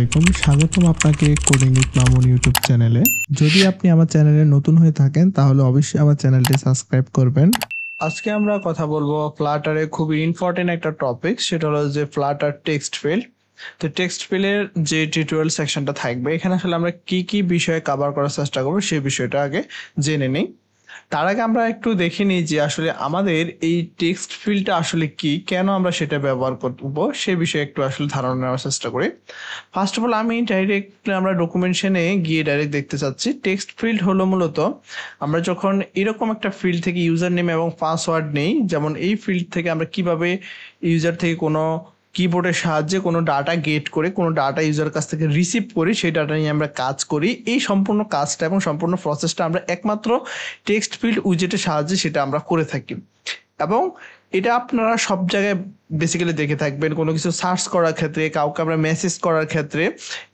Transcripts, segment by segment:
আলাইকুম, স্বাগতম আপনাকে কোডিং উইথ মামুন ইউটিউব চ্যানেলে। যদি আপনি আমার চ্যানেলে নতুন হয়ে থাকেন তাহলে অবশ্যই আমার চ্যানেলটি সাবস্ক্রাইব করবেন। আজকে আমরা কথা বলবো ফ্লাটারে খুবই ইম্পর্টেন্ট একটা টপিক, সেটা হলো যে ফ্লাটার টেক্সট ফিল্ড। তো টেক্সট ফিল্ডের যে টিউটোরিয়াল সেকশনটা থাকবে, এখানে আসলে আমরা কি কি বিষয়ে কভার করার চেষ্টা করবো সেই বিষয়টা আগে জেনে নিই। তার আগে আমরা একটু দেখে নিই যে আসলে আমাদের এই টেক্সট ফিল্ডটা আসলে কি, কেন আমরা সেটা ব্যবহার করব সে বিষয়ে একটু আসলে ধারণা নেওয়ার চেষ্টা করি। ফার্স্ট অফ অল আমি আমরা ডকুমেন্টেশনে গিয়ে ডাইরেক্ট দেখতে চাচ্ছি টেক্সট ফিল্ড হলো মূলত আমরা যখন এরকম একটা ফিল্ড থেকে ইউজার নেম এবং পাসওয়ার্ড নেই, যেমন এই ফিল্ড থেকে আমরা কিভাবে ইউজার থেকে কোনো কিবোর্ডের সাহায্যে কোনো ডাটা গেট করে কোনো ডাটা ইউজার কাছ থেকে রিসিভ করি, সেই ডাটা নিয়ে আমরা কাজ করি। এই সম্পূর্ণ কাজটা এবং সম্পূর্ণ প্রসেসটা আমরা একমাত্র টেক্সট ফিল্ড উইজেটের সাহায্যে সেটা আমরা করে থাকি। এবং এটা আপনারা সব জায়গায় বেসিক্যালি দেখে থাকবেন, কোনো কিছু সার্চ করার ক্ষেত্রে, কাউকে আমরা মেসেজ করার ক্ষেত্রে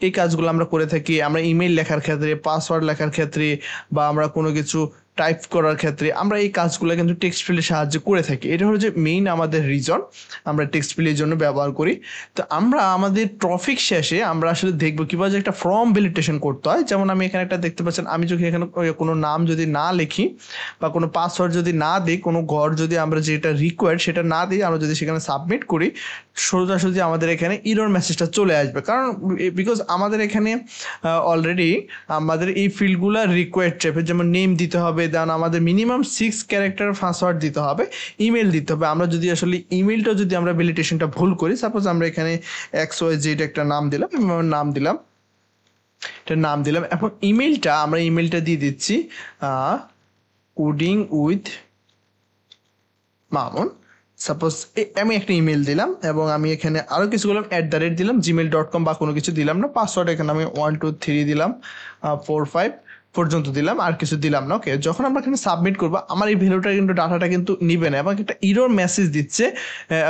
এই কাজগুলো আমরা করে থাকি। আমরা ইমেল লেখার ক্ষেত্রে, পাসওয়ার্ড লেখার ক্ষেত্রে, বা আমরা কোনো কিছু টাইপ করার ক্ষেত্রে আমরা এই কাজগুলো কিন্তু টেক্সট ফিল্ডের সাহায্যে করে থাকি। এটা হলো যে মেইন আমাদের রিজন আমরা টেক্সট ফিল্ডের জন্য ব্যবহার করি। তো আমরা আমাদের টপিক শেষে আমরা আসলে দেখবো কিভাবে একটা ফর্ম ভ্যালিডেশন করতে হয়। যেমন আমি এখানে একটা দেখতে পাচ্ছেন, আমি যদি এখানে কোনো নাম যদি না লিখি বা কোনো পাসওয়ার্ড যদি না দিই, কোনো ঘর যদি আমরা যেটা রিকোয়ার্ড সেটা না দিই, আমরা যদি সেখানে সাবমিট করি, সোজাসুজি আমাদের এখানে ইরর মেসেজটা চলে আসবে। কারণ বিকজ আমাদের এখানে অলরেডি আমাদের এই ফিল্ডগুলো রিকোয়ার্ড টাইপের, যেমন নেম দিতে হবে, দেন আমাদের মিনিমাম 6 ক্যারেক্টার পাসওয়ার্ড দিতে হবে, ইমেল দিতে হবে। আমরা যদি আসলে ইমেলটা যদি আমরা ভ্যালিডেশনটা ভুল করি, সাপোজ আমরা এখানে XYZ একটা নাম দিলাম, এখন আমরা ইমেলটা দিয়ে দিচ্ছি কোডিং উইথ মামুন। সাপোজ আমি একটা ইমেল দিলাম এবং আমি এখানে আরও কিছু বললাম, দিলাম gmail.com বা কোনো কিছু দিলাম না। পাসওয়ার্ড এখানে আমি 1 2 3 দিলাম, 4 5 পর্যন্ত দিলাম, আর কিছু দিলাম না। ওকে, যখন আমরা এখানে সাবমিট করবো আমার এই ভ্যালুটা কিন্তু ডাটাটা কিন্তু নিবে না এবং একটা ইরর মেসেজ দিচ্ছে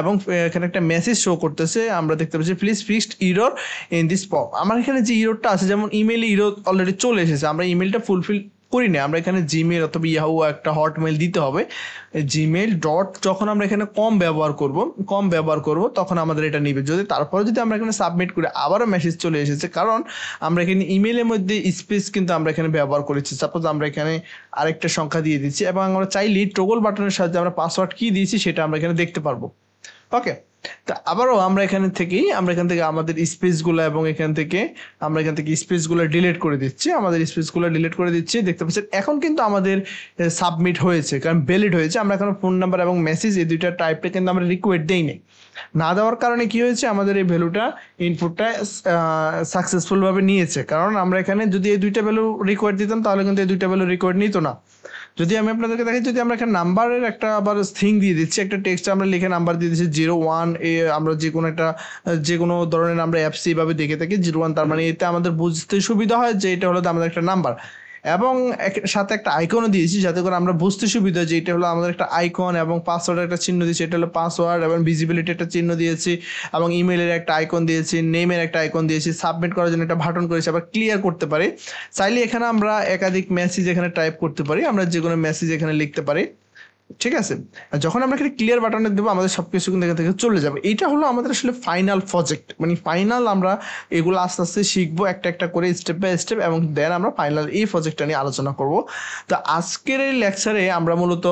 এবং এখানে একটা মেসেজ শো করতেছে, আমরা দেখতে পাচ্ছি please fixed error in this form. আমার এখানে যে ইররটা আছে, যেমন ইমেইলে ইরর অলরেডি চলে এসেছে, আমরা ইমেলটা ফুলফিল করি না, আমরা এখানে জিমেল অথবা ইয়াহু একটা হটমেল দিতে হবে। জিমেল ডট যখন আমরা এখানে কম ব্যবহার করব তখন আমাদের এটা নিবে। যদি তারপরে যদি আমরা এখানে সাবমিট করি আবারও মেসেজ চলে এসেছে, কারণ আমরা এখানে ইমেলের মধ্যে স্পেস কিন্তু আমরা এখানে ব্যবহার করেছি। সাপোজ আমরা এখানে আরেকটা সংখ্যা দিয়ে দিচ্ছি এবং আমরা চাইলে টগল বাটনের সাহায্যে আমরা পাসওয়ার্ড কি দিয়েছি সেটা আমরা এখানে দেখতে পারবো। ওকে, তা আবারও আমরা এখান থেকে আমাদের স্পেসগুলো এবং এখান থেকে স্পেসগুলো ডিলিট করে দিচ্ছি, দেখতে পাচ্ছেন এখন কিন্তু আমাদের সাবমিট হয়েছে, কারণ ভ্যালিড হয়েছে। আমরা এখন ফোন নাম্বার এবং মেসেজ এই দুইটা টাইপটা কিন্তু আমরা রিকোয়েস্ট দেইনি। না দেওয়ার কারণে কি হয়েছে, আমাদের এই ভ্যালুটা ইনপুটটা সাকসেসফুল ভাবে নিয়েছে। কারণ আমরা এখানে যদি এই দুইটা ভ্যালু রিকোয়েস্ট দিতাম তাহলে কিন্তু এই দুইটা ভ্যালু রিকোয়েস্ট নিত না। যদি আমি আপনাদেরকে দেখি, যদি আমরা এখানে নাম্বারের একটা আবার থিং দিয়ে দিচ্ছি, একটা টেক্সট আমরা লিখে নাম্বার দিয়ে দিচ্ছি 01, আমরা যে কোনো ধরনের আমরা অ্যাপস এইভাবে দেখে থাকি 01, তার মানে এতে আমাদের বুঝতে সুবিধা হয় যে এটা হলো আমাদের একটা নাম্বার, এবং সাথে একটা আইকনও দিয়েছি যাতে করে আমরা বুঝতে সুবিধা যে এটা হলো আমাদের একটা আইকন, এবং পাসওয়ার্ডের একটা চিহ্ন দিয়েছি, এটা হলো পাসওয়ার্ড, এবং ভিজিবিলিটি একটা চিহ্ন দিয়েছি, এবং ইমেলের একটা আইকন দিয়েছি, নেমের একটা আইকন দিয়েছি, সাবমিট করার জন্য একটা বাটন করেছি, আবার ক্লিয়ার করতে পারি। চাইলে এখানে আমরা একাধিক মেসেজ এখানে টাইপ করতে পারি, আমরা যে কোনো মেসেজ এখানে লিখতে পারি। ঠিক আছে, যখন আমরা এখানে ক্লিয়ার বাটনে দেবো আমাদের সবকিছু কিন্তু এখান থেকে চলে যাবে। এইটা হলো আমাদের আসলে ফাইনাল প্রজেক্ট, মানে ফাইনাল আমরা এগুলো আস্তে আস্তে শিখবো একটা একটা করে, স্টেপ বাই স্টেপ, এবং দেন আমরা ফাইনাল এই প্রজেক্টটা নিয়ে আলোচনা করব। তো আজকের এই লেকচারে আমরা মূলত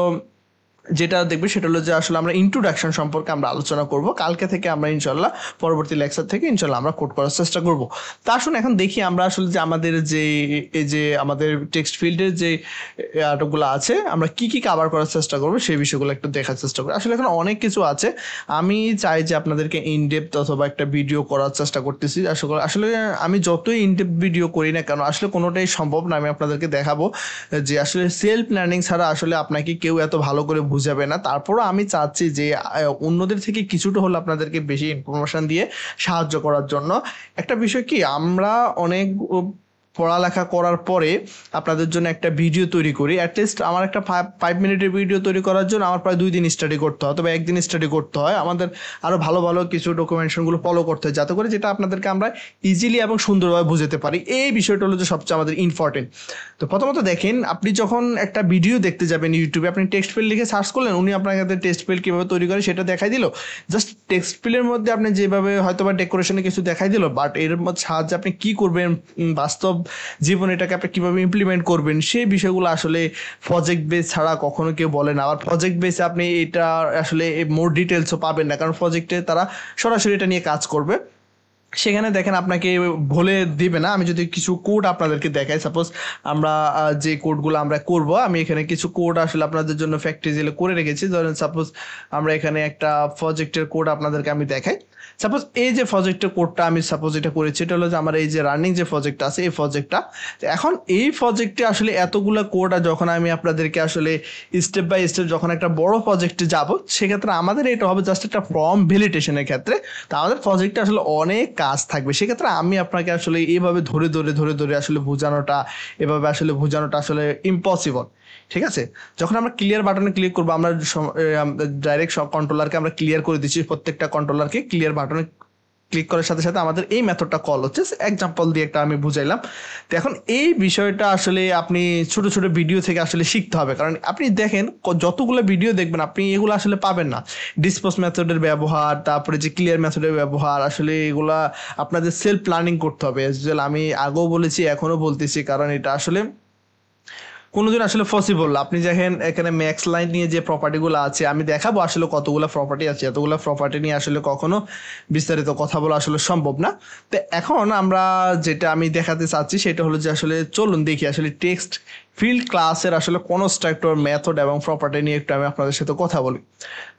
যেটা দেখবে সেটা হলো যে আসলে আমরা ইন্ট্রোডাকশন সম্পর্কে আমরা আলোচনা করব। কালকে থেকে আমরা ইনশাল্লাহ পরবর্তী লেকচার থেকে ইনশাল্লাহ আমরা কোড করার চেষ্টা করব। তা আসুন এখন দেখি আমরা আসলে যে আমাদের আমাদের টেক্সট ফিল্ডের যে গুলো আছে আমরা কি কি কভার করার চেষ্টা করব সেই বিষয়গুলো একটু দেখার চেষ্টা করি। আসলে এখানে অনেক কিছু আছে, আমি চাই যে আপনাদেরকে ইনডেপথ অথবা একটা ভিডিও করার চেষ্টা করতেছি। আসলে আমি যতই ইনডেপথ ভিডিও করি না কেন, আসলে কোনোটাই সম্ভব না। আমি আপনাদেরকে দেখাবো যে আসলে সেলফ লার্নিং ছাড়া আসলে আপনাকে কেউ এত ভালো করে বুঝাবে না। তারপরও আমি চাচ্ছি যে অন্যদের থেকে কিছুটা হলো আপনাদেরকে বেশি ইনফরমেশন দিয়ে সাহায্য করার জন্য। একটা বিষয় কি, আমরা অনেক পড়ালেখা করার পরে আপনাদের জন্য একটা ভিডিও তৈরি করি, অ্যাটলিস্ট আমার একটা 5 মিনিটের ভিডিও তৈরি করার জন্য আমার প্রায় 2 দিন স্টাডি করতে হয়, তবে একদিন স্টাডি করতে হয়। আমাদের আরও ভালো ভালো কিছু ডকুমেন্টেশনগুলো ফলো করতে হয়, যাতে করে যেটা আপনাদেরকে আমরা ইজিলি এবং সুন্দরভাবে বুঝতে পারি। এই বিষয়টা হলো যে সবচেয়ে আমাদের ইম্পর্টেন্ট। তো প্রথমত দেখেন, আপনি যখন একটা ভিডিও দেখতে যাবেন ইউটিউবে, আপনি টেক্সট ফিল্ড লিখে সার্চ করলেন, উনি আপনাকে টেক্সট ফিল্ড কীভাবে তৈরি করে সেটা দেখাই দিল। জাস্ট টেক্সট ফিল্ডের মধ্যে আপনি যেভাবে হয়তো বা ডেকোরেশনে কিছু দেখাই দিল, বাট এর মধ্যে সাহায্যে আপনি কী করবেন, বাস্তব জীবনে এটাকে আপনি কীভাবে ইমপ্লিমেন্ট করবেন, সেই বিষয়গুলো আসলে প্রজেক্ট বেস ছাড়া কখনো কেউ বলে না। আবার প্রজেক্ট বেসে আপনি এটা আসলে মোর ডিটেলসও পাবেন না, কারণ প্রজেক্টে তারা সরাসরি এটা নিয়ে কাজ করবে। সেখানে দেখেন আপনাকে বলে দিবে না। আমি যদি কিছু কোড আপনাদেরকে দেখাই, সাপোজ আমরা যে কোডগুলো আমরা করব, আমি এখানে কিছু কোড আসলে আপনাদের জন্য ফ্যাক্টরিজেলে করে রেখেছি। ধরেন সাপোজ আমরা এখানে একটা প্রজেক্টের কোড আপনাদেরকে আমি দেখাই। সাপোজ এই যে প্রজেক্টের কোডটা আমি সাপোজ এটা করেছি, এটা হলো যে আমার এই যে রানিং যে প্রজেক্টটা আছে এই প্রজেক্টটা। এখন এই প্রজেক্টে আসলে এতগুলো কোড, আর যখন আমি আপনাদেরকে আসলে স্টেপ বাই স্টেপ যখন একটা বড় প্রজেক্টে যাব, সেক্ষেত্রে আমাদের এটা হবে জাস্ট একটা ফর্ম ভ্যালিডেশনের ক্ষেত্রে। তো আমাদের প্রজেক্টে আসলে অনেক কাজ থাকবে, সেক্ষেত্রে আমি আপনাকে আসলে এইভাবে ধরে ধরে ধরে ধরে আসলে বোঝানোটা, এভাবে আসলে বোঝানোটা আসলে ইম্পসিবল। ঠিক আছে, যখন আমরা ক্লিয়ার বাটনে ক্লিক করবো, আমরা ডাইরেক্ট সব কন্ট্রোলারকে আমরা ক্লিয়ার করে দিচ্ছি, প্রত্যেকটা কন্ট্রোলারকে ক্লিয়ার বাটনে ক্লিক করার সাথে সাথে আমাদের এই মেথডটা কল হচ্ছে। এক্সাম্পল দিয়ে একটা আমি বুঝাইলাম। তো এখন এই বিষয়টা আসলে আপনি ছোট ছোট ভিডিও থেকে আসলে শিখতে হবে, কারণ আপনি দেখেন যতগুলো ভিডিও দেখবেন আপনি এগুলো আসলে পাবেন না। ডিসপোজ মেথডের ব্যবহার, তারপরে যে ক্লিয়ার মেথডের ব্যবহার, আসলে এগুলা আপনাদের সেলফ প্ল্যানিং করতে হবে। আমি আগেও বলেছি, এখনো বলতেছি, কারণ এটা আসলে কোনোদিন আসলে পসিবল। আপনি দেখেন এখানে ম্যাক্স লাইন নিয়ে যে প্রপার্টিগুলো আছে, আমি দেখাবো আসলে কতগুলো প্রপার্টি আছে। এতগুলো প্রপার্টি নিয়ে আসলে কখনো বিস্তারিত কথা বলা আসলে সম্ভব না। তো এখন আমরা যেটা আমি দেখাতে চাচ্ছি সেটা হলো যে আসলে চলুন দেখি আসলে টেক্সট ফিল্ড ক্লাসের আসলে কনস্ট্রাক্টর, মেথড এবং প্রপার্টি নিয়ে একটু আমি আপনাদের সাথে কথা বলি।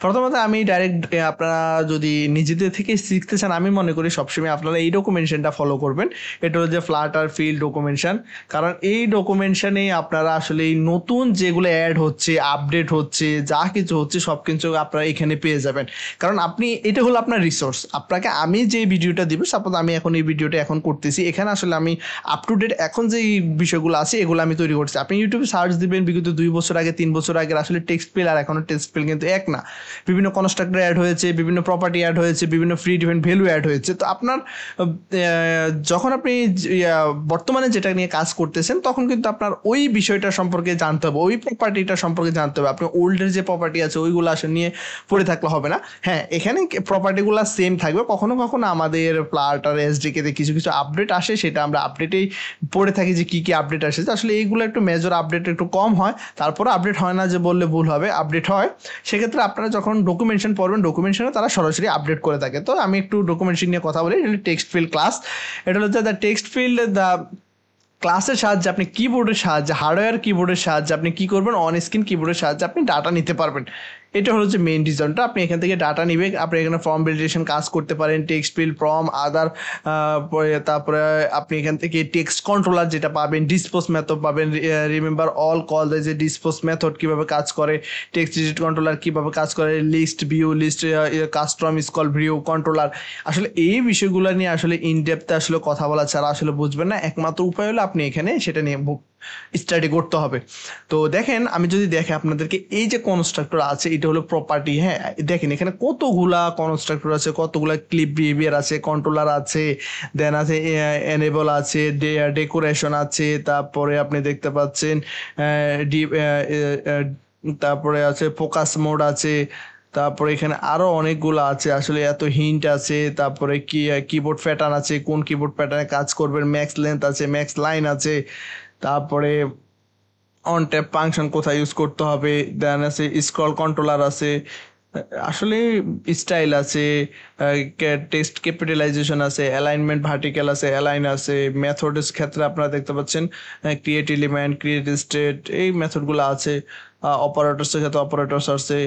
প্রথমত আমি ডাইরেক্ট, আপনারা যদি নিজেদের থেকে শিখতে চান, আমি মনে করি সবসময় আপনারা এই ডকুমেন্টেশনটা ফলো করবেন। এটা হলো যে ফ্লাটার ফিল্ড ডকুমেন্টেশন, কারণ এই ডকুমেন্টেশনে আপনারা আসলে এই নতুন যেগুলো অ্যাড হচ্ছে, আপডেট হচ্ছে, যা কিছু হচ্ছে সব কিছু আপনারা এখানে পেয়ে যাবেন। কারণ আপনি, এটা হলো আপনার রিসোর্স। আপনাকে আমি যে ভিডিওটা দিব, সাপোজ আমি এখন এই ভিডিওটা এখন করতেছি, এখানে আসলে আমি আপ টু ডেট এখন যে বিষয়গুলো আছে এগুলো আমি তৈরি করছি। আপনি ইউটিউবে সার্চ দিবেন বিগত 2 বছর আগে, 3 বছর আগে, আসলে টেক্সট ফিল্ড আর এখনো টেক্সট ফিল্ড কিন্তু এক না। বিভিন্ন কনস্ট্রাক্টর অ্যাড হয়েছে, বিভিন্ন প্রপার্টি অ্যাড হয়েছে, বিভিন্ন ফ্রি ডিফারেন্ট ভ্যালু অ্যাড হয়েছে। তো আপনার যখন আপনি বর্তমানে যেটা নিয়ে কাজ করতেছেন, তখন কিন্তু আপনার ওই বিষয়টা সম্পর্কে জানতে হবে, ওই প্রপার্টিটা সম্পর্কে জানতে হবে। আপনি ওল্ডের যে প্রপার্টি আছে ওইগুলো আসলে নিয়ে পড়ে থাকলে হবে না। হ্যাঁ, এখানে প্রপার্টিগুলো সেম থাকবে, কখনো কখনো আমাদের ফ্লাটার এসডিকে তে কিছু কিছু আপডেট আসে, সেটা আমরা আপডেটেই পড়ে থাকি যে কি কি আপডেট আসে। আসলে এইগুলো একটু মেজর আপডেট একটু কম হয়, তারপরে আপডেট হয় না যে বললে ভুল হবে, আপডেট হয়। সেক্ষেত্রে আপনারা যখন ডকুমেন্টেশন পড়বেন, ডকুমেন্টেশনে তারা সরাসরি আপডেট করে থাকে। তো আমি একটু ডকুমেন্টেশন নিয়ে কথা বলি। টেক্সট ফিল্ড ক্লাস, এটা হচ্ছে দ্য টেক্সট ফিল্ড দ্য ক্লাসের সাহায্যে আপনি কিবোর্ডের সাহায্যে, হার্ডওয়্যার কিবোর্ডের সাহায্যে আপনি কি করবেন, অন স্ক্রিন কিবোর্ডের সাহায্যে আপনি ডাটা নিতে পারবেন। এটা হলো যে মেইন রিজনটা। আপনি এখান থেকে ডাটা নিবে, আপনি এখানে ফর্ম ভ্যালিডেশন কাজ করতে পারেন, টেক্সট ফিল্ড, ফর্ম, আদার, তারপরে আপনি এখান থেকে টেক্সট কন্ট্রোলার যেটা পাবেন, ডিসপোজ মেথড পাবেন। রিমেম্বার অল কল, যে ডিসপোজ মেথড কিভাবে কাজ করে, টেক্সট ডিজিট কন্ট্রোলার কিভাবে কাজ করে, list view, list custom scroll view controller. আসলে এই বিষয়গুলো নিয়ে আসলে ইনডেপথে আসলে কথা বলা ছাড়া আসলে বুঝবেন না। একমাত্র উপায় হলো আপনি এখানে সেটা নিয়ে স্টাডি করতে হবে। তো দেখেন, আমি যদি দেখে আপনাদেরকে, এই যে কনস্ট্রাক্টর আছে এটা হলো প্রপার্টি। হ্যাঁ, দেখেন এখানে কতগুলা কনস্ট্রাক্টর আছে, কতগুলা ক্লিপ বিহেভিয়ার আছে, কন্ট্রোলার আছে, দেন আছে এনেবল আছে, ডেকোরেশন আছে, তারপরে আপনি দেখতে পাচ্ছেন তারপরে আছে ফোকাস মোড আছে, তারপরে এখানে আরো অনেকগুলো আছে, আসলে এত হিন্ট আছে। তারপরে কিবোর্ড প্যাটার্ন আছে, কোন কিবোর্ড প্যাটার্নে কাজ করবেন, ম্যাক্স লেন্থ আছে, ম্যাক্স লাইন আছে, তারপরে অন ট্যাপ ফাংশন কোথায় ইউজ করতে হবে, দেন আছে স্ক্রল কন্ট্রোলার আছে, আসলে স্টাইল আছে, টেক্সট ক্যাপিটালাইজেশন আছে, অ্যালাইনমেন্ট ভার্টিক্যাল আছে, অ্যালাইন আছে। মেথডের ক্ষেত্রে আপনারা দেখতে পাচ্ছেন ক্রিয়েট এলিমেন্ট, ক্রিয়েট স্টেট, এই মেথডগুলো আছে। অপারেটরসের ক্ষেত্রে অপারেটরস আছে।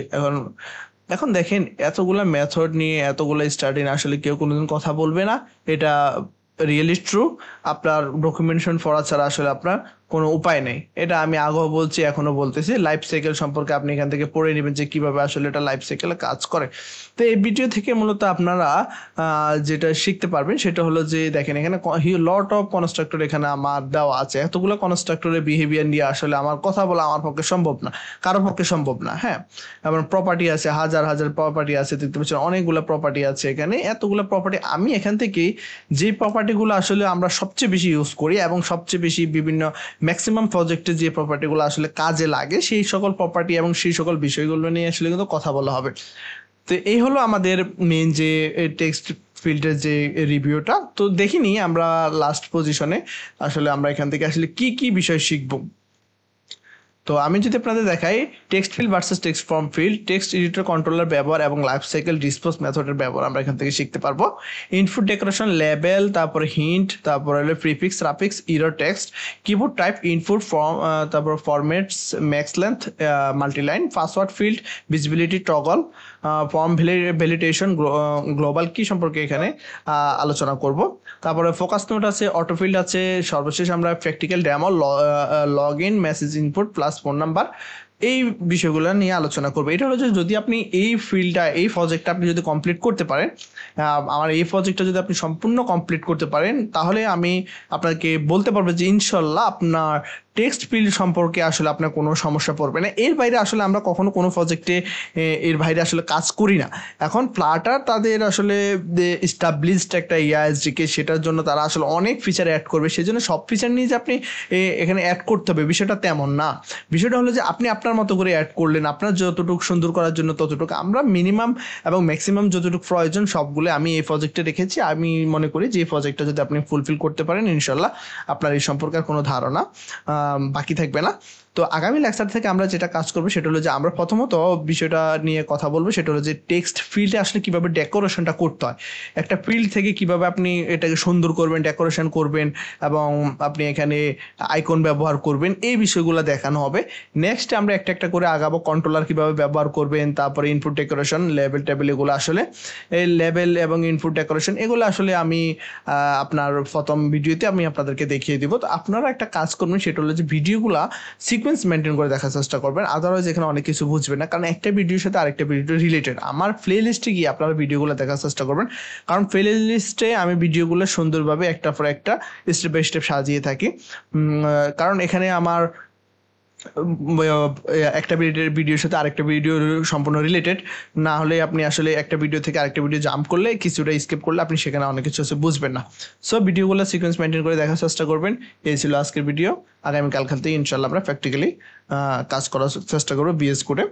এখন দেখেন, এতগুলা মেথড নিয়ে এতগুলা স্টাডি না আসলে কেউ কোনোদিন কথা বলবে না, এটা রিয়েলি ট্রু। আপনার ডকুমেন্টেশন পড়া ছাড়া আসলে আপনার কোনো উপায় নেই। এটা আমি আগেও বলছি, এখনো বলতেছি। লাইফ সাইকেল সম্পর্কে আপনি এখান থেকে পড়ে নেবেন যে কিভাবে আসলে এটা লাইফ সাইকেলে কাজ করে। তো এই ভিডিও থেকে মূলত আপনারা যেটা শিখতে পারবেন সেটা হলো যে দেখেন এখানে লট অফ কনস্ট্রাক্টর এখানে আমার দেওয়া আছে। এতগুলো কনস্ট্রাক্টরের বিহেভিয়ার নিয়ে আসলে আমার কথা বলা আমার পক্ষে সম্ভব না, কারো পক্ষে সম্ভব না। হ্যাঁ, এবং প্রপার্টি আছে, হাজার হাজার প্রপার্টি আছে, দেখতে পাচ্ছেন অনেকগুলো প্রপার্টি আছে এখানে। এতগুলো প্রপার্টি আমি এখান থেকে যে প্রপার্টিগুলো আসলে আমরা সবচেয়ে বেশি ইউজ করি এবং সবচেয়ে বেশি বিভিন্ন ম্যাক্সিমাম প্রজেক্টে যে প্রপার্টিগুলো আসলে কাজে লাগে সেই সকল প্রপার্টি এবং সেই সকল বিষয়গুলো নিয়ে আসলে কিন্তু কথা বলা হবে। তো এই হলো আমাদের মেন যে টেক্সট ফিল্ডের যে রিভিউটা। তো দেখিনি আমরা লাস্ট পজিশনে আসলে আমরা এখান থেকে আসলে কি কি বিষয় শিখবো। তো আমি যদি আপনাদের দেখাই text field versus text form field, text editor controller ব্যবহার এবং লাইফ সাইকেল ডিসপোজ মেথডের ব্যবহার আমরা এখান থেকে শিখতে পারবো। ইনপুট ডেকোরেশন, লেবেল, তারপরে হিন্ট, তারপরে হলো prefix, suffix, error text, keyboard type, input form, তারপর formats, max length, multiline, password field, visibility, toggle, form validation, global কি সম্পর্কে এখানে আলোচনা করব। তারপরে ফোকাস নোট আছে, অটোফিল্ড আছে, সর্বশেষ আমরা practical demo, log in, message input plus phone number, এই বিষয়গুলো নিয়ে আলোচনা করবো। এটা হলো যে যদি আপনি এই ফিল্ডটা, এই প্রজেক্টটা আপনি যদি কমপ্লিট করতে পারেন, আমার এই প্রজেক্টটা যদি আপনি সম্পূর্ণ কমপ্লিট করতে পারেন, তাহলে আমি আপনাকে বলতে পারবো যে ইনশাল্লাহ আপনার টেক্সট ফিল্ড সম্পর্কে আসলে আপনার কোনো সমস্যা পড়বে না। এর বাইরে আসলে আমরা কখনো কোনো প্রজেক্টে এর বাইরে আসলে কাজ করি না। এখন ফ্লাটার তাদের আসলে এস্টাবলিশড একটা ইআইএসডিকে, সেটার জন্য তারা আসলে অনেক ফিচার অ্যাড করবে, সেই জন্য সব ফিচার নিয়ে যে আপনি এখানে অ্যাড করতে হবে বিষয়টা তেমন না। বিষয়টা হলো যে আপনি আপনার মতো করে অ্যাড করলেন, আপনার যতটুকু সুন্দর করার জন্য ততটুকু। আমরা মিনিমাম এবং ম্যাক্সিমাম যতটুকু প্রয়োজন সবগুলো আমি এই প্রজেক্টে রেখেছি। আমি মনে করি যে এই প্রজেক্টটা যদি আপনি ফুলফিল করতে পারেন ইনশাল্লাহ আপনার এই সম্পর্কে কোনো ধারণা বাকি থাকবে না। তো আগামী লেকচার থেকে আমরা যেটা কাজ করবো সেটা হলো যে আমরা প্রথমত বিষয়টা নিয়ে কথা বলবো, সেটা হলো যে টেক্সট ফিল্ডে আসলে কিভাবে ডেকোরেশনটা করতে হয়, একটা ফিল্ড থেকে কিভাবে আপনি এটাকে সুন্দর করবেন, ডেকোরেশন করবেন এবং আপনি এখানে আইকন ব্যবহার করবেন, এই বিষয়গুলো দেখানো হবে। নেক্সট আমরা একটা একটা করে আগাবো, কন্ট্রোলার কিভাবে ব্যবহার করবেন, তারপরে ইনপুট ডেকোরেশন, লেবেল টেবিল, এগুলো আসলে এই লেবেল এবং ইনপুট ডেকোরেশন এগুলো আসলে আমি আপনার প্রথম ভিডিওতে আমি আপনাদেরকে দেখিয়ে দিব। তো আপনারা একটা কাজ করবেন, সেটা হলো যে ভিডিওগুলা সিকোয়েন্স মেনটেন করে দেখার চেষ্টা করবেন, আদারওয়াইজ এখানে অনেক কিছু বুঝবেন না, কারণ একটা ভিডিওর সাথে আরেকটা ভিডিও রিলেটেড। আমার প্লে লিস্টে গিয়ে আপনারা ভিডিওগুলো দেখার চেষ্টা করবেন, কারণ প্লে লিস্টে আমি ভিডিওগুলো সুন্দরভাবে একটা পর একটা স্টেপ বাই স্টেপ সাজিয়ে থাকি। কারণ এখানে আমার একটা ভিডিওর সাথে আরেকটা ভিডিও সম্পূর্ণ রিলেটেড না হলে আপনি আসলে একটা ভিডিও থেকে আরেকটা ভিডিও জাম্প করলে, কিছুটা স্কিপ করলে আপনি সেখানে অনেক কিছু বুঝবেন না। সো ভিডিওগুলো সিকোয়েন্স মেনটেন করে দেখার চেষ্টা করবেন। এই ছিল আজকের ভিডিও। আগামীকাল থেকে ইনশাল্লাহ আমরা প্র্যাকটিক্যালি কাজ করার চেষ্টা করবো বিএস কোডে।